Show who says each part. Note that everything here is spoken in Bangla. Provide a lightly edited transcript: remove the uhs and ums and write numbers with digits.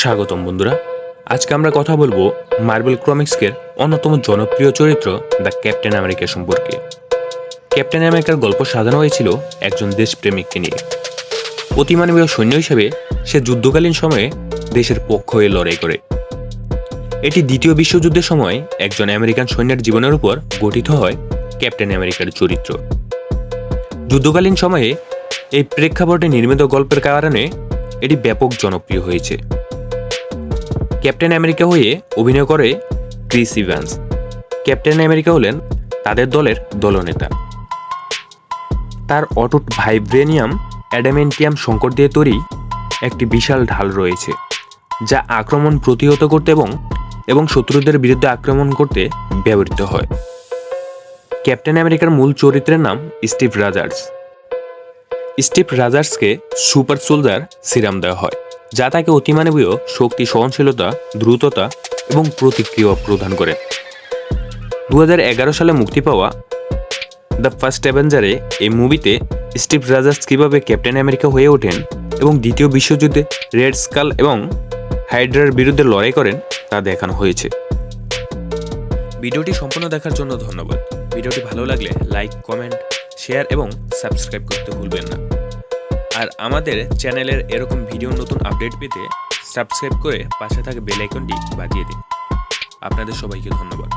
Speaker 1: স্বাগতম বন্ধুরা। আজকে আমরা কথা বলবো মার্বেল কমিক্সের অন্যতম জনপ্রিয় চরিত্র দ্য ক্যাপ্টেন আমেরিকা সম্পর্কে। ক্যাপ্টেন আমেরিকার গল্প সাজানো হয়েছিল একজন দেশপ্রেমিককে নিয়ে। অতিমানবীয় সৈন্য হিসেবে সে যুদ্ধকালীন সময়ে দেশের পক্ষ হয়ে লড়াই করে। এটি দ্বিতীয় বিশ্বযুদ্ধের সময় একজন আমেরিকান সৈন্যের জীবনের উপর গঠিত হয় ক্যাপ্টেন আমেরিকার চরিত্র। যুদ্ধকালীন সময়ে এই প্রেক্ষাপটে নির্মিত গল্পের কারণে এটি ব্যাপক জনপ্রিয় হয়েছে। ক্যাপ্টেন আমেরিকা হয়ে অভিনয় করে ক্রিস ইভান্স। ক্যাপ্টেন আমেরিকা হলেন তাদের দলের দলনেতা। তার অটুট ভাইব্রেনিয়াম অ্যাডামেন্টিয়াম সংকট দিয়ে তৈরি একটি বিশাল ঢাল রয়েছে, যা আক্রমণ প্রতিহত করতে এবং শত্রুদের বিরুদ্ধে আক্রমণ করতে ব্যবহৃত হয়। ক্যাপ্টেন আমেরিকার মূল চরিত্রের নাম স্টিভ রাজার্স। স্টিভ রাজার্সকে সুপার সোলজার সিরাম দেওয়া হয়, যা তাকে অতিমানবীয় শক্তি, সহনশীলতা, দ্রুততা এবং প্রতিক্রিয়া প্রদান করে। 2011 সালে মুক্তি পাওয়া দ্য ফার্স্ট অ্যাভেঞ্জারে এই মুভিতে স্টিভ রাজার্স কীভাবে ক্যাপ্টেন আমেরিকা হয়ে ওঠেন এবং দ্বিতীয় বিশ্বযুদ্ধে রেড স্কাল এবং হাইড্রার বিরুদ্ধে লড়াই করেন তা দেখানো হয়েছে। ভিডিওটি সম্পূর্ণ দেখার জন্য ধন্যবাদ। ভিডিওটি ভালো লাগলে লাইক, কমেন্ট, শেয়ার এবং সাবস্ক্রাইব করতে ভুলবেন না। আর আমাদের চ্যানেলের এরকম ভিডিওর নতুন আপডেট পেতে সাবস্ক্রাইব করে পাশে থাকা বেল আইকনটি বাজিয়ে দিন। আপনাদের সবাইকে ধন্যবাদ।